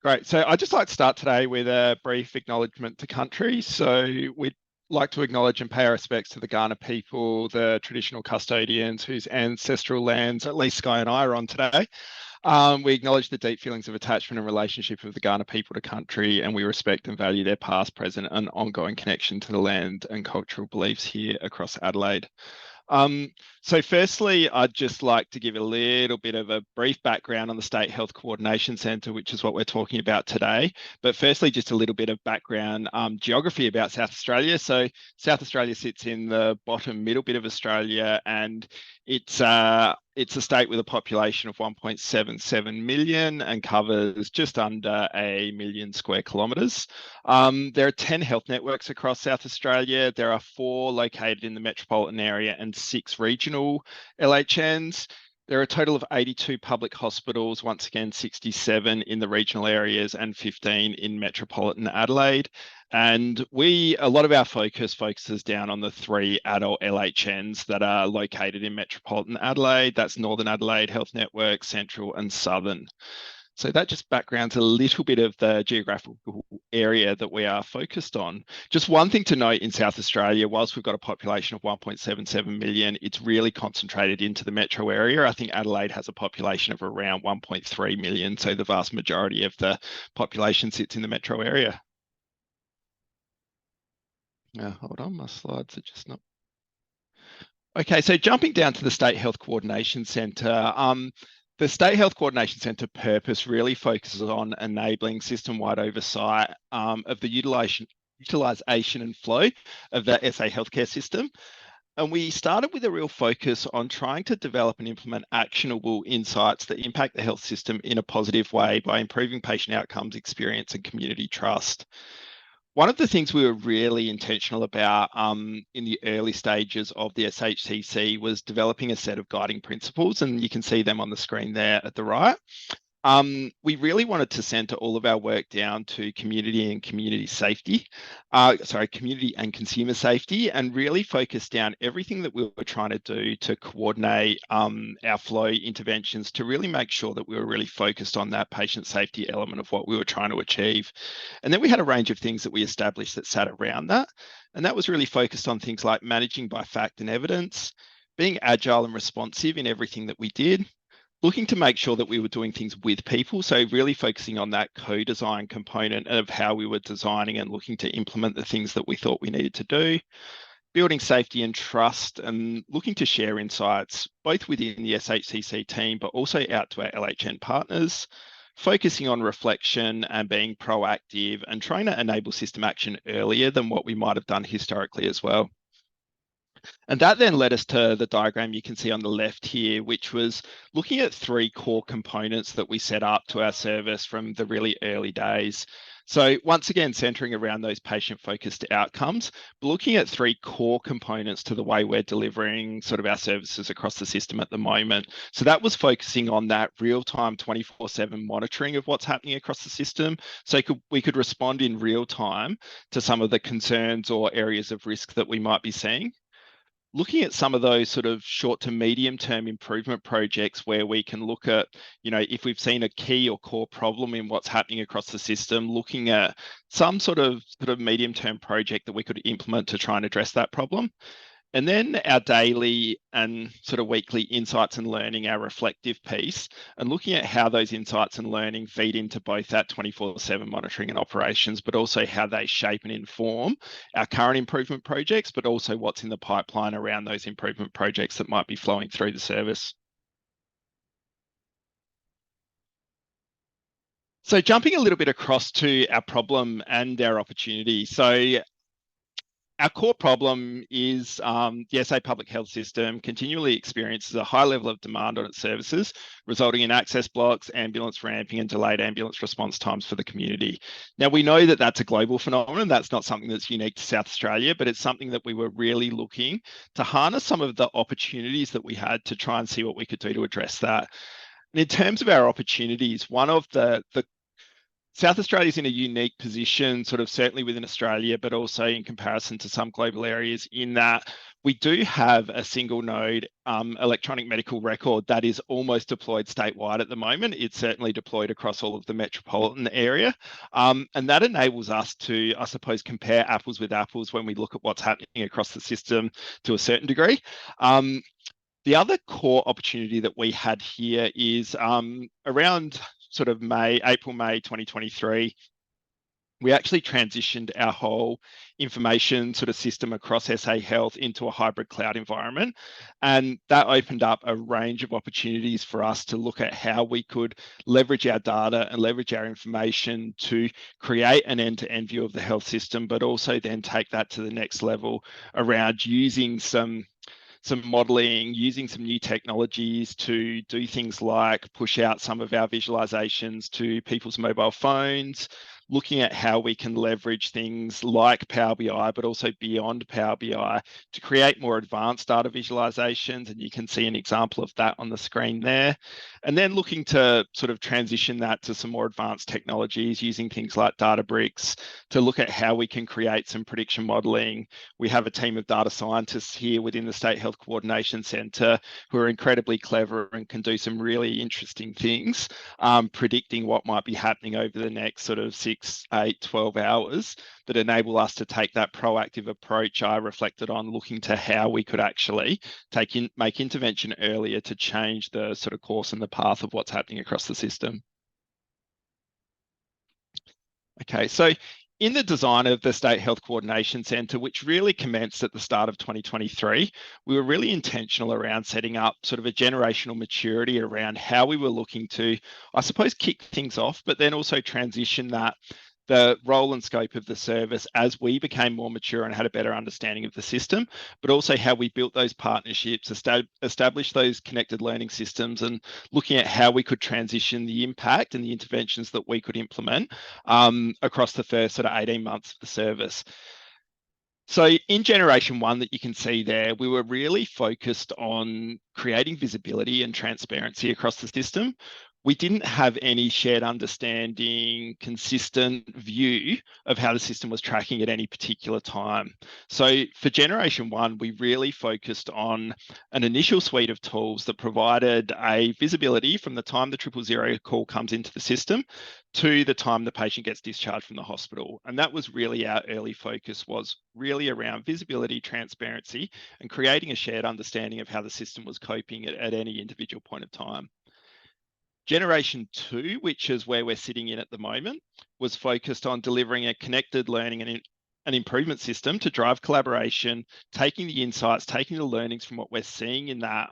Great. So I'd just like to start today with a brief acknowledgement to country. So we'd like to acknowledge and pay our respects to the Kaurna people, the traditional custodians whose ancestral lands at least Sky and I are on today. We acknowledge the deep feelings of attachment and relationship of the Kaurna people to country, and we respect and value their past, present, and ongoing connection to the land and cultural beliefs here across Adelaide. So firstly, I'd just like to give a little bit of a brief background on the State Health Coordination Centre, which is what we're talking about today. But firstly, just a little bit of background geography about South Australia. So South Australia sits in the bottom middle bit of Australia, and it's a state with a population of 1.77 million and covers just under 1 million square kilometres. There are 10 health networks across South Australia. There are 4 located in the metropolitan area and 6 regional LHNs. There are a total of 82 public hospitals, once again 67 in the regional areas and 15 in metropolitan Adelaide. And a lot of our focuses down on the 3 adult LHNs that are located in metropolitan Adelaide. That's Northern Adelaide Health Network, Central and Southern. So that just backgrounds a little bit of the geographical area that we are focused on. Just one thing to note in South Australia, whilst we've got a population of 1.77 million, it's really concentrated into the metro area. I think Adelaide has a population of around 1.3 million, so the vast majority of the population sits in the metro area. Now, hold on, my slides are just not... Okay, so jumping down to the State Health Coordination Centre, the State Health Coordination Centre purpose really focuses on enabling system-wide oversight of the utilisation and flow of the SA healthcare system. And we started with a real focus on trying to develop and implement actionable insights that impact the health system in a positive way by improving patient outcomes, experience and community trust. One of the things we were really intentional about in the early stages of the SHCC was developing a set of guiding principles, and you can see them on the screen there at the right. We really wanted to centre all of our work down to community and consumer safety, and really focus down everything that we were trying to do to coordinate our flow interventions to really make sure that we were really focused on that patient safety element of what we were trying to achieve. And then we had a range of things that we established that sat around that. And that was really focused on things like managing by fact and evidence, being agile and responsive in everything that we did, looking to make sure that we were doing things with people. So really focusing on that co-design component of how we were designing and looking to implement the things that we thought we needed to do, building safety and trust and looking to share insights, both within the SHCC team, but also out to our LHN partners, focusing on reflection and being proactive and trying to enable system action earlier than what we might have done historically as well. And that then led us to the diagram you can see on the left here, which was looking at 3 core components that we set up to our service from the really early days. So once again, centering around those patient-focused outcomes, but looking at 3 core components to the way we're delivering sort of our services across the system at the moment. So that was focusing on that real-time 24/7 monitoring of what's happening across the system. So we could respond in real time to some of the concerns or areas of risk that we might be seeing. Looking at some of those sort of short to medium term improvement projects where we can look at, if we've seen a key or core problem in what's happening across the system, looking at some sort of medium term project that we could implement to try and address that problem. And then our daily and sort of weekly insights and learning, our reflective piece, and looking at how those insights and learning feed into both that 24/7 monitoring and operations, but also how they shape and inform our current improvement projects, but also what's in the pipeline around those improvement projects that might be flowing through the service. So jumping a little bit across to our problem and our opportunity. So our core problem is the SA public health system continually experiences a high level of demand on its services, resulting in access blocks, ambulance ramping and delayed ambulance response times for the community. Now, we know that that's a global phenomenon. That's not something that's unique to South Australia, but it's something that we were really looking to harness some of the opportunities that we had to try and see what we could do to address that. And in terms of our opportunities, one of the South Australia is in a unique position, sort of certainly within Australia, but also in comparison to some global areas, in that we do have a single node electronic medical record that is almost deployed statewide at the moment. It's certainly deployed across all of the metropolitan area. And that enables us to, I suppose, compare apples with apples when we look at what's happening across the system to a certain degree. The other core opportunity that we had here is around sort of April, May 2023, we actually transitioned our whole information sort of system across SA Health into a hybrid cloud environment. And that opened up a range of opportunities for us to look at how we could leverage our data and leverage our information to create an end-to-end view of the health system, but also then take that to the next level around using some modeling, using some new technologies to do things like push out some of our visualizations to people's mobile phones, looking at how we can leverage things like Power BI, but also beyond Power BI to create more advanced data visualizations. And you can see an example of that on the screen there. And then looking to sort of transition that to some more advanced technologies using things like Databricks to look at how we can create some prediction modeling. We have a team of data scientists here within the State Health Coordination Centre who are incredibly clever and can do some really interesting things, predicting what might be happening over the next sort of 6, 8, 12 hours that enable us to take that proactive approach I reflected on, looking to how we could actually make intervention earlier to change the sort of course and the path of what's happening across the system. Okay, so in the design of the State Health Coordination Centre, which really commenced at the start of 2023, we were really intentional around setting up sort of a generational maturity around how we were looking to, I suppose, kick things off, but then also transition the role and scope of the service as we became more mature and had a better understanding of the system, but also how we built those partnerships, established those connected learning systems, and looking at how we could transition the impact and the interventions that we could implement across the first sort of 18 months of the service. So in generation one that you can see there, we were really focused on creating visibility and transparency across the system. We didn't have any shared understanding, consistent view of how the system was tracking at any particular time. So for generation one, we really focused on an initial suite of tools that provided a visibility from the time the 000 call comes into the system to the time the patient gets discharged from the hospital. And that was really our early focus, was really around visibility, transparency, and creating a shared understanding of how the system was coping at any individual point of time. Generation two, which is where we're sitting in at the moment, was focused on delivering a connected learning and an improvement system to drive collaboration, taking the insights, taking the learnings from what we're seeing in that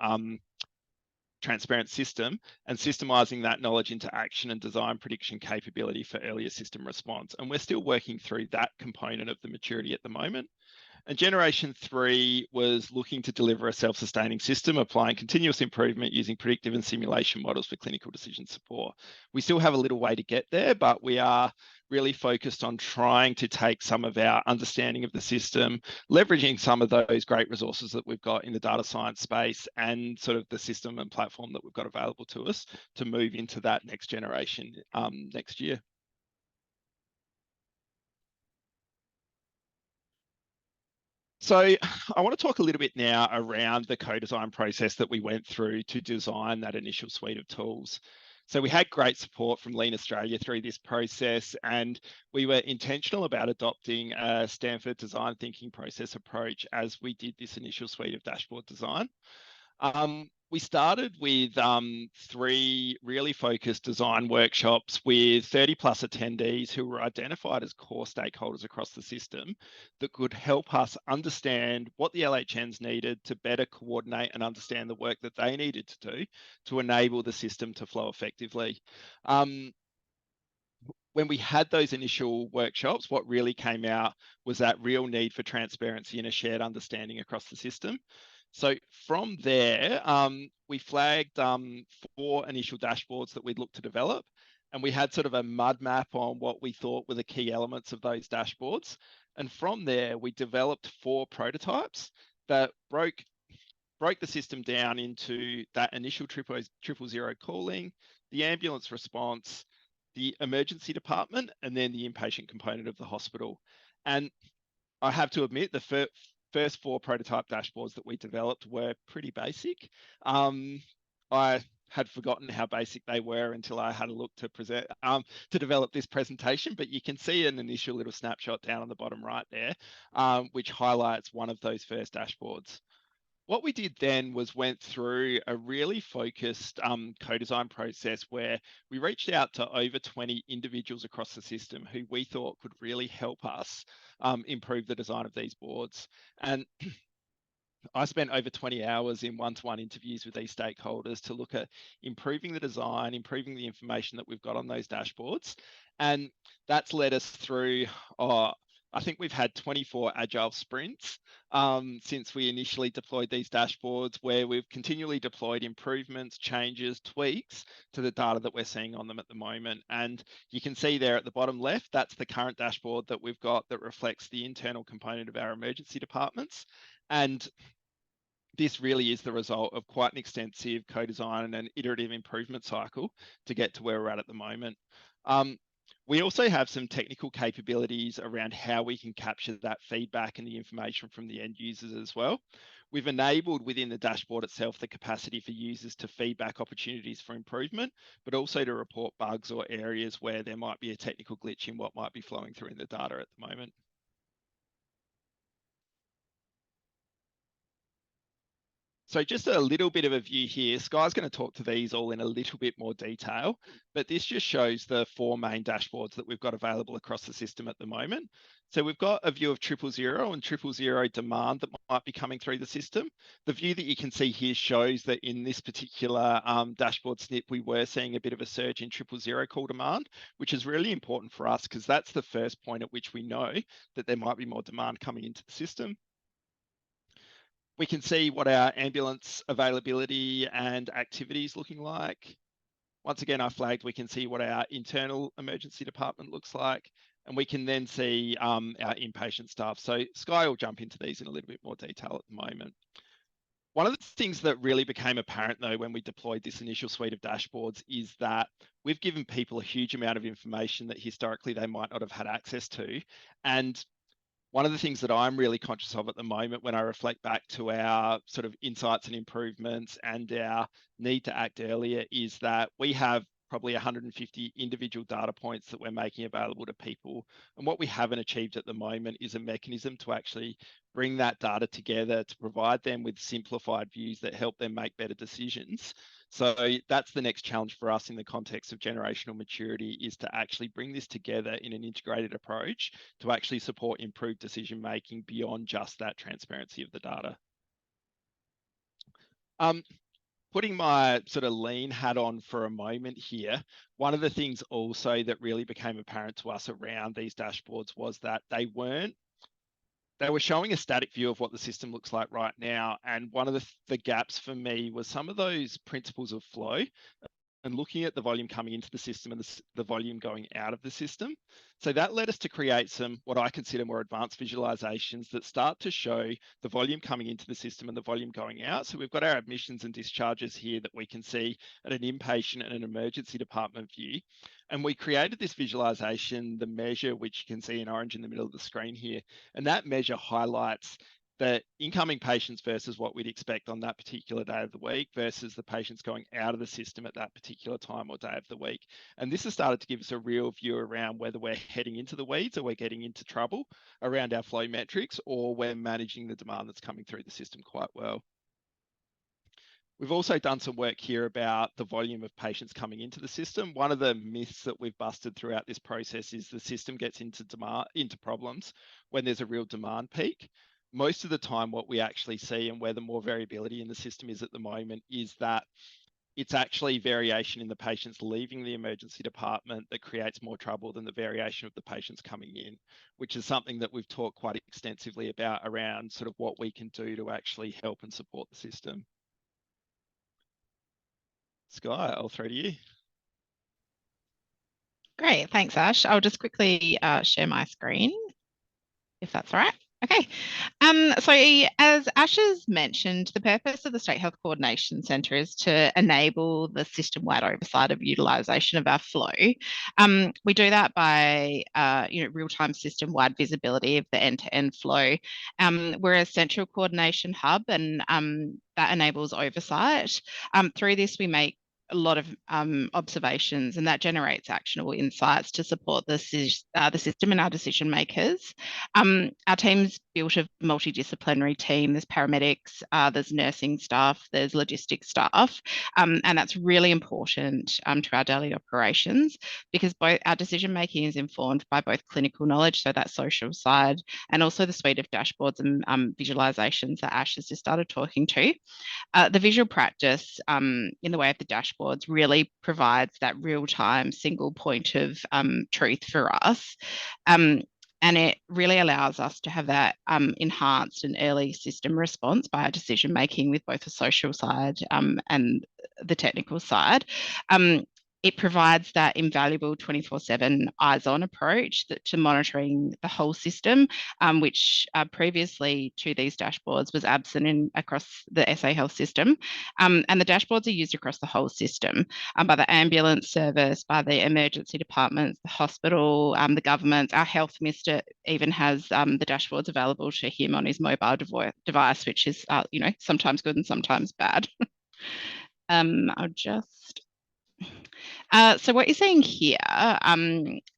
transparent system and systemizing that knowledge into action and design prediction capability for earlier system response. And we're still working through that component of the maturity at the moment. And generation three was looking to deliver a self-sustaining system, applying continuous improvement using predictive and simulation models for clinical decision support. We still have a little way to get there, but we are really focused on trying to take some of our understanding of the system, leveraging some of those great resources that we've got in the data science space and sort of the system and platform that we've got available to us to move into that next generation next year. So I want to talk a little bit now around the co-design process that we went through to design that initial suite of tools. So we had great support from Lean Australia through this process, and we were intentional about adopting a Stanford design thinking process approach as we did this initial suite of dashboard design. We started with 3 really focused design workshops with 30 plus attendees who were identified as core stakeholders across the system that could help us understand what the LHNs needed to better coordinate and understand the work that they needed to do to enable the system to flow effectively. When we had those initial workshops, what really came out was that real need for transparency and a shared understanding across the system. So from there, we flagged 4 initial dashboards that we'd look to develop, and we had sort of a mud map on what we thought were the key elements of those dashboards. And from there, we developed 4 prototypes that broke the system down into that initial 000 calling, the ambulance response, the emergency department, and then the inpatient component of the hospital. And I have to admit, the first 4 prototype dashboards that we developed were pretty basic. I had forgotten how basic they were until I had a look to present to develop this presentation, but you can see an initial little snapshot down on the bottom right there, which highlights one of those first dashboards. What we did then was went through a really focused co-design process where we reached out to over 20 individuals across the system who we thought could really help us improve the design of these boards. And I spent over 20 hours in one-to-one interviews with these stakeholders to look at improving the design, improving the information that we've got on those dashboards. And that's led us through, I think we've had 24 agile sprints since we initially deployed these dashboards, where we've continually deployed improvements, changes, tweaks to the data that we're seeing on them at the moment. And you can see there at the bottom left, that's the current dashboard that we've got that reflects the internal component of our emergency departments. And this really is the result of quite an extensive co-design and an iterative improvement cycle to get to where we're at the moment. We also have some technical capabilities around how we can capture that feedback and the information from the end users as well. We've enabled within the dashboard itself the capacity for users to feedback opportunities for improvement, but also to report bugs or areas where there might be a technical glitch in what might be flowing through in the data at the moment. So just a little bit of a view here. Skye's going to talk to these all in a little bit more detail, but this just shows the 4 main dashboards that we've got available across the system at the moment. So we've got a view of 000 and 000 demand that might be coming through the system. The view that you can see here shows that in this particular dashboard snip, we were seeing a bit of a surge in 000 call demand, which is really important for us because that's the first point at which we know that there might be more demand coming into the system. We can see what our ambulance availability and activity is looking like. Once again, I flagged, we can see what our internal emergency department looks like, and we can then see our inpatient staff. So Skye will jump into these in a little bit more detail at the moment. One of the things that really became apparent though when we deployed this initial suite of dashboards is that we've given people a huge amount of information that historically they might not have had access to. And one of the things that I'm really conscious of at the moment when I reflect back to our sort of insights and improvements and our need to act earlier is that we have probably 150 individual data points that we're making available to people. And what we haven't achieved at the moment is a mechanism to actually bring that data together to provide them with simplified views that help them make better decisions. So that's the next challenge for us in the context of generational maturity, is to actually bring this together in an integrated approach to actually support improved decision making beyond just that transparency of the data. Putting my sort of lean hat on for a moment here, one of the things also that really became apparent to us around these dashboards was that they were showing a static view of what the system looks like right now. And one of the gaps for me was some of those principles of flow and looking at the volume coming into the system and the volume going out of the system. So that led us to create some, what I consider more advanced visualizations that start to show the volume coming into the system and the volume going out. So we've got our admissions and discharges here that we can see at an inpatient and an emergency department view. And we created this visualization, the measure, which you can see in orange in the middle of the screen here. And that measure highlights the incoming patients versus what we'd expect on that particular day of the week versus the patients going out of the system at that particular time or day of the week. And this has started to give us a real view around whether we're heading into the weeds or we're getting into trouble around our flow metrics, or we're managing the demand that's coming through the system quite well. We've also done some work here about the volume of patients coming into the system. One of the myths that we've busted throughout this process is the system gets into problems when there's a real demand peak. Most of the time, what we actually see and where the more variability in the system is at the moment is that it's actually variation in the patients leaving the emergency department that creates more trouble than the variation of the patients coming in, which is something that we've talked quite extensively about around sort of what we can do to actually help and support the system. Skye, I'll throw to you. Great, thanks Ash. I'll just quickly share my screen, if that's all right. Okay. So as Ash has mentioned, the purpose of the State Health Coordination Centre is to enable the system-wide oversight of utilisation of our flow. We do that by real-time system-wide visibility of the end-to-end flow. We're a central coordination hub, and that enables oversight. Through this, we make a lot of observations, and that generates actionable insights to support the system and our decision makers. Our team's built a multidisciplinary team. There's paramedics, there's nursing staff, there's logistics staff, and that's really important to our daily operations, because both our decision making is informed by both clinical knowledge, so that social side, and also the suite of dashboards and visualizations that Ash has just started talking to. The visual practice in the way of the dashboards really provides that real-time single point of truth for us. And it really allows us to have that enhanced and early system response by our decision making with both the social side and the technical side. It provides that invaluable 24/7 eyes-on approach to monitoring the whole system, which previously to these dashboards was absent across the SA Health system. And the dashboards are used across the whole system by the ambulance service, by the emergency departments, the hospital, the government. Our health minister even has the dashboards available to him on his mobile device, which is sometimes good and sometimes bad. I'll just so what you're seeing here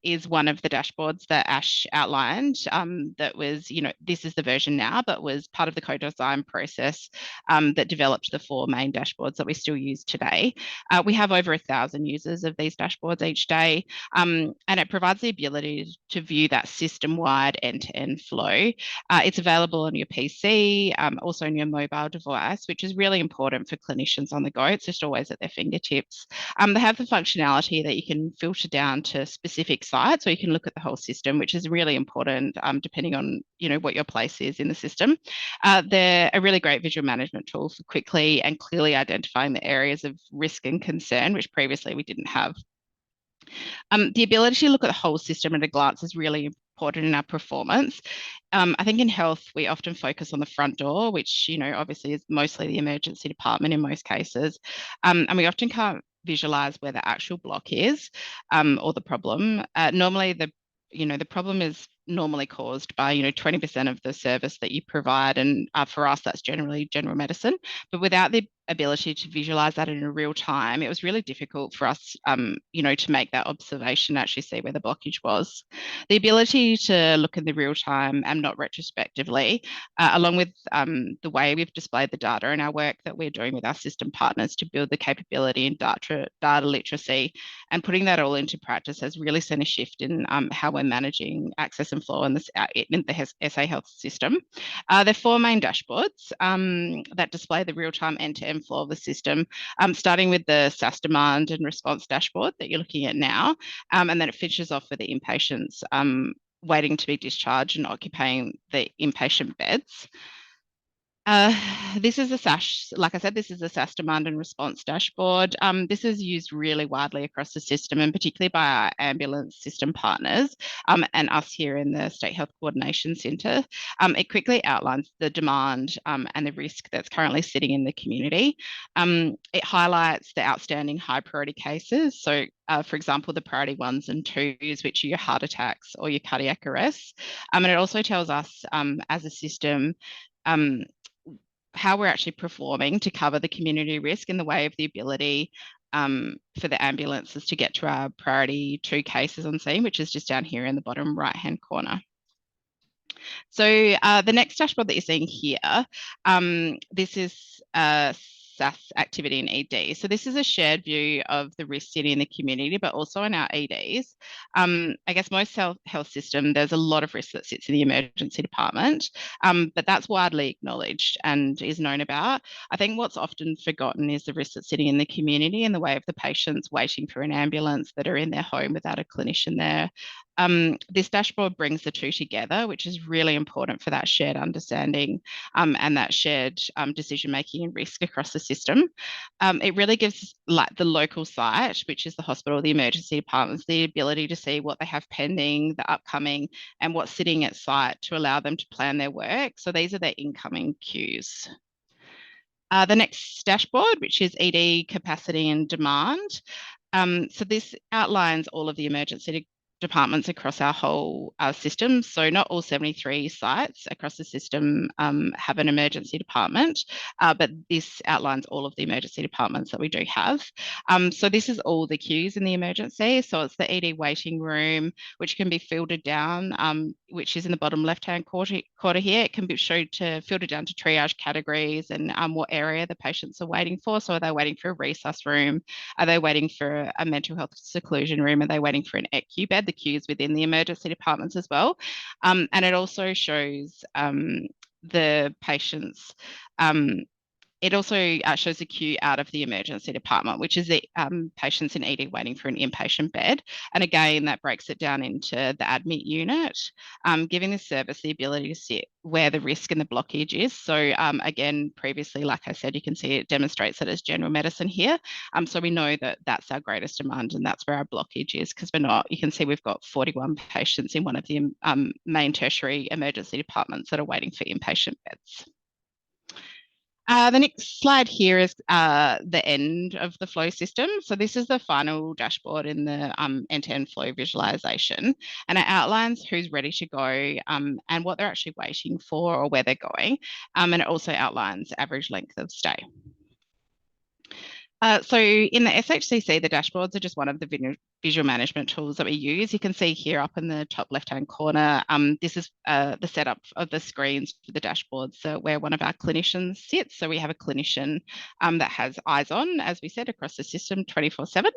is one of the dashboards that Ash outlined that was, this is the version now, but was part of the co-design process that developed the 4 main dashboards that we still use today. We have over 1,000 users of these dashboards each day, and it provides the ability to view that system-wide end-to-end flow. It's available on your PC, also on your mobile device, which is really important for clinicians on the go. It's just always at their fingertips. They have the functionality that you can filter down to specific sites, or you can look at the whole system, which is really important depending on what your place is in the system. They're a really great visual management tool for quickly and clearly identifying the areas of risk and concern, which previously we didn't have. The ability to look at the whole system at a glance is really important in our performance. I think in health, we often focus on the front door, which, obviously is mostly the emergency department in most cases. And we often can't visualize where the actual block is or the problem. Normally, the problem is normally caused by 20% of the service that you provide, and for us that's generally general medicine. But without the ability to visualize that in a real time, it was really difficult for us to make that observation, actually see where the blockage was. The ability to look in the real time and not retrospectively, along with the way we've displayed the data and our work that we're doing with our system partners to build the capability in data literacy and putting that all into practice, has really seen a shift in how we're managing access and flow in the SA Health system. There are 4 main dashboards that display the real-time end-to-end flow of the system, starting with the SAS demand and response dashboard that you're looking at now, and then it finishes off with the inpatients waiting to be discharged and occupying the inpatient beds. This is a SAS, like I said, this is a SAS demand and response dashboard. This is used really widely across the system, and particularly by our ambulance system partners and us here in the State Health Coordination Centre. It quickly outlines the demand and the risk that's currently sitting in the community. It highlights the outstanding high priority cases. So for example, the priority 1s and 2s, which are your heart attacks or your cardiac arrests. And it also tells us as a system how we're actually performing to cover the community risk in the way of the ability for the ambulances to get to our priority 2 cases on scene, which is just down here in the bottom right-hand corner. So the next dashboard that you're seeing here, this is SAS activity in ED. So this is a shared view of the risk sitting in the community, but also in our EDs. I guess most health system, there's a lot of risk that sits in the emergency department, but that's widely acknowledged and is known about. I think what's often forgotten is the risk that's sitting in the community in the way of the patients waiting for an ambulance that are in their home without a clinician there. This dashboard brings the two together, which is really important for that shared understanding and that shared decision-making and risk across the system. It really gives the local site, which is the hospital, the emergency departments, the ability to see what they have pending, the upcoming, and what's sitting at site to allow them to plan their work. So these are their incoming queues. The next dashboard, which is ED capacity and demand. So this outlines all of the emergency departments across our whole system. So not all 73 sites across the system have an emergency department, but this outlines all of the emergency departments that we do have. So this is all the queues in the emergency. So it's the ED waiting room, which can be filtered down, which is in the bottom left-hand quarter here. It can be filtered down to triage categories and what area the patients are waiting for. So are they waiting for a resus room? Are they waiting for a mental health seclusion room? Are they waiting for an ECU bed? The queues within the emergency departments as well. And it also shows the patients it also shows a queue out of the emergency department, which is the patients in ED waiting for an inpatient bed. And again, that breaks it down into the admit unit, giving the service the ability to see where the risk and the blockage is. So again, previously, like I said, you can see it demonstrates that as general medicine here. So we know that that's our greatest demand and that's where our blockage is, because you can see we've got 41 patients in one of the main tertiary emergency departments that are waiting for inpatient beds. The next slide here is the end of the flow system. So this is the final dashboard in the end-to-end flow visualization, and it outlines who's ready to go and what they're actually waiting for or where they're going. And it also outlines average length of stay. So in the SHCC, the dashboards are just one of the visual management tools that we use. You can see here up in the top left-hand corner, this is the setup of the screens for the dashboards where one of our clinicians sits. So we have a clinician that has eyes on, as we said, across the system 24/7.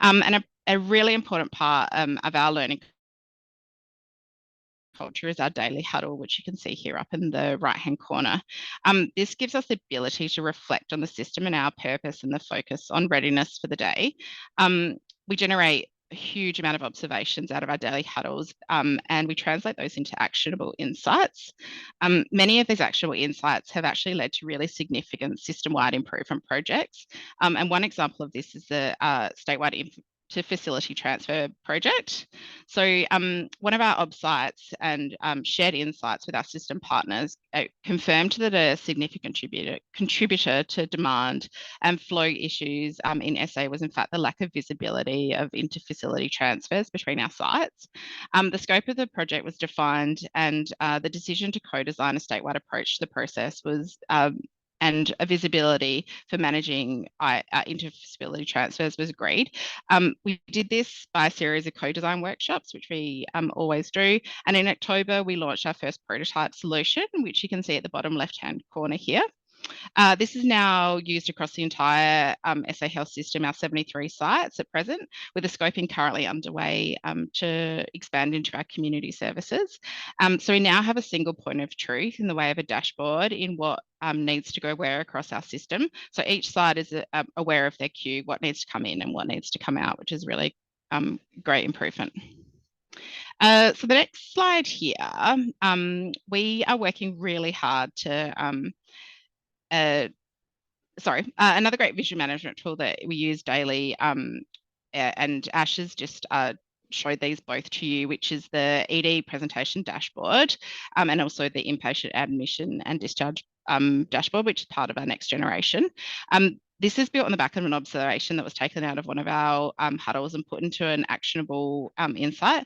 And a really important part of our learning culture is our daily huddle, which you can see here up in the right-hand corner. This gives us the ability to reflect on the system and our purpose and the focus on readiness for the day. We generate a huge amount of observations out of our daily huddles, and we translate those into actionable insights. Many of these actionable insights have actually led to really significant system-wide improvement projects. And one example of this is the statewide to facility transfer project. So one of our ob sites and shared insights with our system partners confirmed that a significant contributor to demand and flow issues in SA was in fact the lack of visibility of interfacility transfers between our sites. The scope of the project was defined, and the decision to co-design a statewide approach to the process was and a visibility for managing interfacility transfers was agreed. We did this by a series of co-design workshops, which we always do. And in October, we launched our first prototype solution, which you can see at the bottom left-hand corner here. This is now used across the entire SA Health system, our 73 sites at present, with the scoping currently underway to expand into our community services. So we now have a single point of truth in the way of a dashboard in what needs to go where across our system. So each site is aware of their queue, what needs to come in and what needs to come out, which is really great improvement. So the next slide here, we are working really hard to another great visual management tool that we use daily, and Ash has just showed these both to you, which is the ED presentation dashboard, and also the inpatient admission and discharge dashboard, which is part of our next generation. This is built on the back of an observation that was taken out of one of our huddles and put into an actionable insight.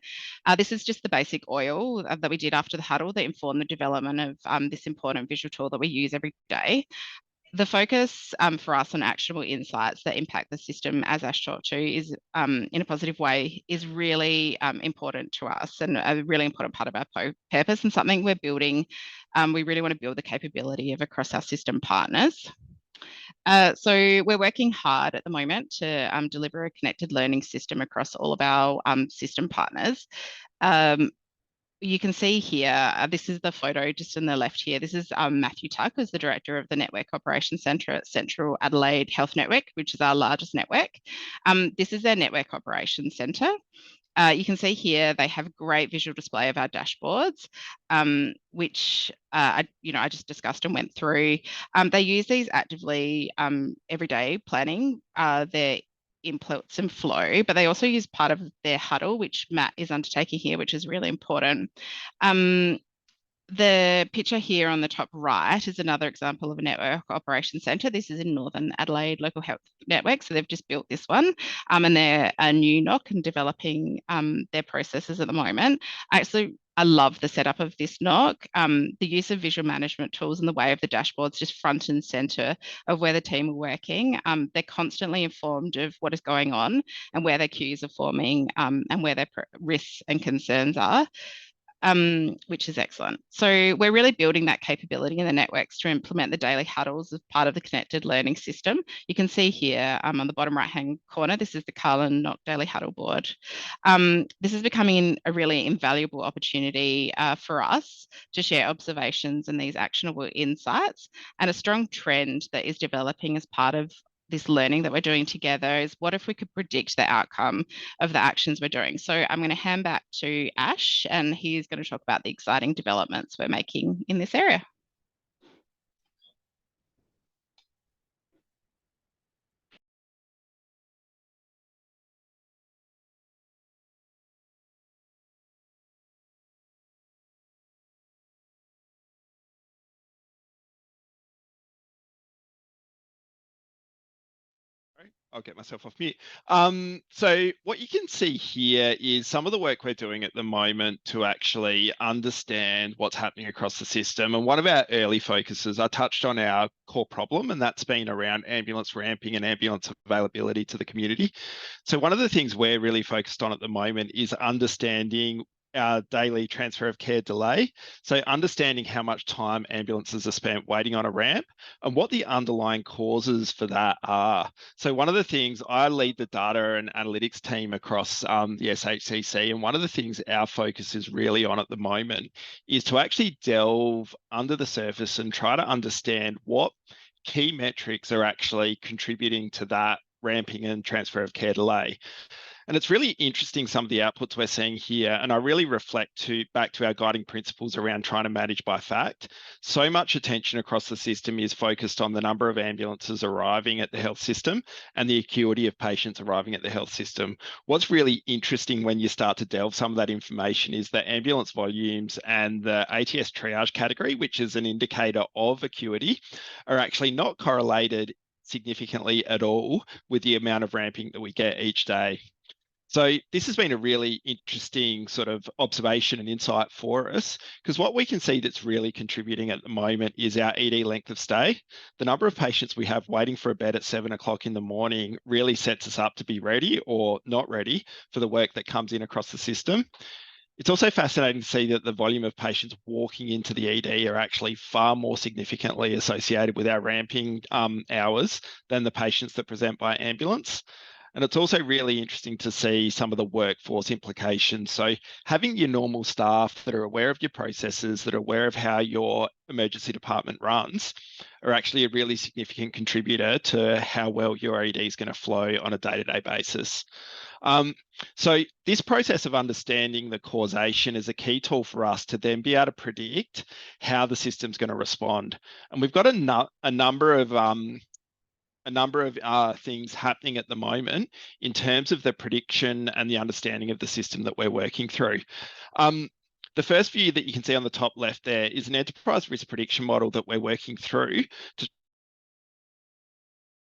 This is just the basic oil that we did after the huddle that informed the development of this important visual tool that we use every day. The focus for us on actionable insights that impact the system, as Ash talked to, is in a positive way, is really important to us and a really important part of our purpose and something we're building. We really want to build the capability of across our system partners. So we're working hard at the moment to deliver a connected learning system across all of our system partners. You can see here, this is the photo just in the left here. This is Matthew Tuck, who's the Director of the Network Operations Centre at Central Adelaide Health Network, which is our largest network. This is their Network Operations Centre. You can see here they have a great visual display of our dashboards, which I just discussed and went through. They use these actively every day planning their inputs and flow, but they also use part of their huddle, which Matt is undertaking here, which is really important. The picture here on the top right is another example of a network operations centre. This is in Northern Adelaide Local Health Network. So they've just built this one and they're a new NOC and developing their processes at the moment. I love the setup of this NOC. The use of visual management tools in the way of the dashboards, just front and centre of where the team are working. They're constantly informed of what is going on and where their queues are forming and where their risks and concerns are. Which is excellent. So we're really building that capability in the networks to implement the daily huddles as part of the connected learning system. You can see here on the bottom right-hand corner, this is the Carlin NOC Daily Huddle Board. This is becoming a really invaluable opportunity for us to share observations and these actionable insights, and a strong trend that is developing as part of this learning that we're doing together is what if we could predict the outcome of the actions we're doing. So I'm going to hand back to Ash, and he's going to talk about the exciting developments we're making in this area. I'll get myself off mute. So what you can see here is some of the work we're doing at the moment to actually understand what's happening across the system. And one of our early focuses, I touched on our core problem, and that's been around ambulance ramping and ambulance availability to the community. So one of the things we're really focused on at the moment is understanding our daily transfer of care delay. So understanding how much time ambulances are spent waiting on a ramp and what the underlying causes for that are. So one of the things, I lead the data and analytics team across the SHCC, and one of the things our focus is really on at the moment is to actually delve under the surface and try to understand what key metrics are actually contributing to that ramping and transfer of care delay. And it's really interesting, some of the outputs we're seeing here, and I really reflect back to our guiding principles around trying to manage by fact. So much attention across the system is focused on the number of ambulances arriving at the health system and the acuity of patients arriving at the health system. What's really interesting when you start to delve some of that information is that ambulance volumes and the ATS triage category, which is an indicator of acuity, are actually not correlated significantly at all with the amount of ramping that we get each day. So this has been a really interesting sort of observation and insight for us, because what we can see that's really contributing at the moment is our ED length of stay. The number of patients we have waiting for a bed at 7 o'clock in the morning really sets us up to be ready or not ready for the work that comes in across the system. It's also fascinating to see that the volume of patients walking into the ED are actually far more significantly associated with our ramping hours than the patients that present by ambulance. And it's also really interesting to see some of the workforce implications. So having your normal staff that are aware of your processes, that are aware of how your emergency department runs, are actually a really significant contributor to how well your ED is going to flow on a day-to-day basis. So this process of understanding the causation is a key tool for us to then be able to predict how the system's going to respond. And we've got a number of things happening at the moment in terms of the prediction and the understanding of the system that we're working through. The first view that you can see on the top left there is an enterprise risk prediction model that we're working through to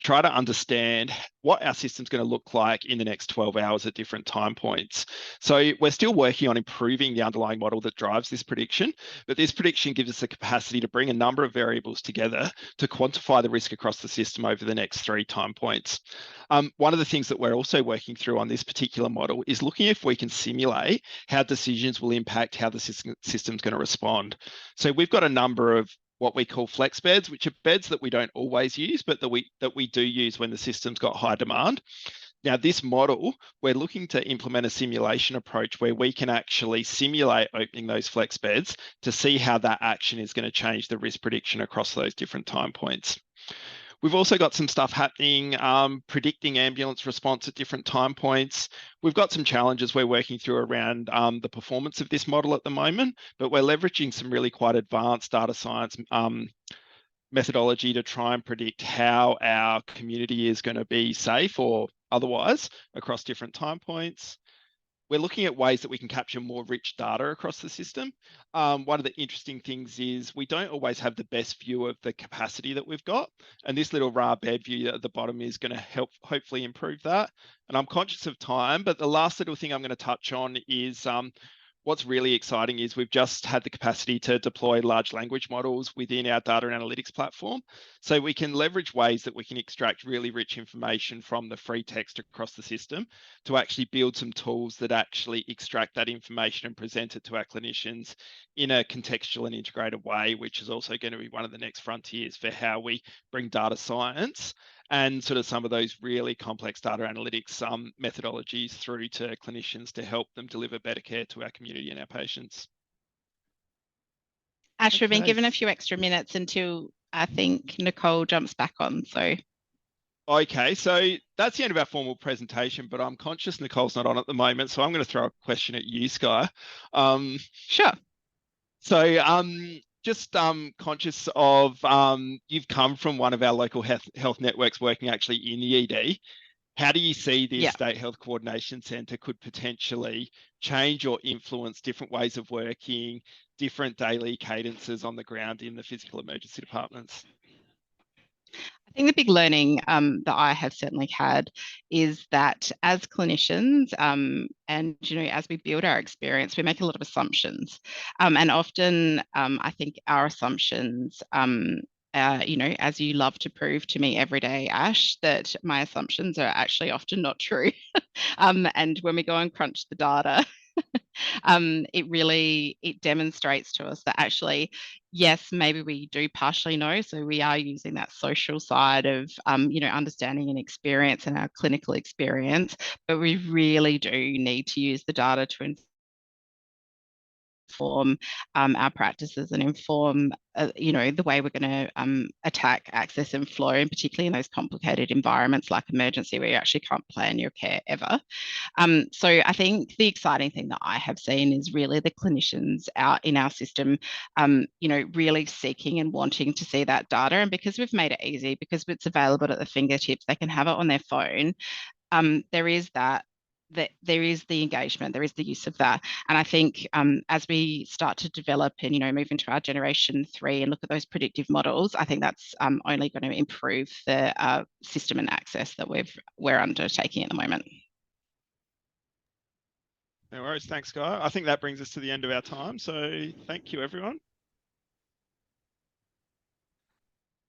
try to understand what our system's going to look like in the next 12 hours at different time points. So we're still working on improving the underlying model that drives this prediction, but this prediction gives us the capacity to bring a number of variables together to quantify the risk across the system over the next 3 time points. One of the things that we're also working through on this particular model is looking if we can simulate how decisions will impact how the system's going to respond. So we've got a number of what we call flex beds, which are beds that we don't always use, but that we do use when the system's got high demand. Now, this model, we're looking to implement a simulation approach where we can actually simulate opening those flex beds to see how that action is going to change the risk prediction across those different time points. We've also got some stuff happening, predicting ambulance response at different time points. We've got some challenges we're working through around the performance of this model at the moment, but we're leveraging some really quite advanced data science methodology to try and predict how our community is going to be safe or otherwise across different time points. We're looking at ways that we can capture more rich data across the system. One of the interesting things is we don't always have the best view of the capacity that we've got. And this little raw bed view at the bottom is going to help hopefully improve that. And I'm conscious of time, but the last little thing I'm going to touch on is what's really exciting is we've just had the capacity to deploy large language models within our data and analytics platform. So we can leverage ways that we can extract really rich information from the free text across the system to actually build some tools that actually extract that information and present it to our clinicians in a contextual and integrated way, which is also going to be one of the next frontiers for how we bring data science and sort of some of those really complex data analytics methodologies through to clinicians to help them deliver better care to our community and our patients. Ash, we've been given a few extra minutes until I think Nicole jumps back on. So. Okay, so that's the end of our formal presentation, but I'm conscious Nicole's not on at the moment, so I'm going to throw a question at you, Skye. Sure. So just conscious of you've come from one of our local health networks working actually in the ED. How do you see this State Health Coordination Centre could potentially change or influence different ways of working, different daily cadences on the ground in the physical emergency departments? I think the big learning that I have certainly had is that as clinicians, and as we build our experience, we make a lot of assumptions, and often I think our assumptions, as you love to prove to me every day, Ash, that my assumptions are actually often not true, and when we go and crunch the data. It demonstrates to us that actually, yes, maybe we do partially know. So we are using that social side of, understanding and experience and our clinical experience, but we really do need to use the data to inform our practices and inform, the way we're going to attack access and flow, and particularly in those complicated environments like emergency where you actually can't plan your care ever. So I think the exciting thing that I have seen is really the clinicians out in our system, really seeking and wanting to see that data. And because we've made it easy, because it's available at the fingertips, they can have it on their phone. There is there is the engagement, there is the use of that. And I think as we start to develop and, move into our generation 3 and look at those predictive models, I think that's only going to improve the system and access that we're undertaking at the moment. No worries. Thanks, Skye. I think that brings us to the end of our time. So thank you, everyone.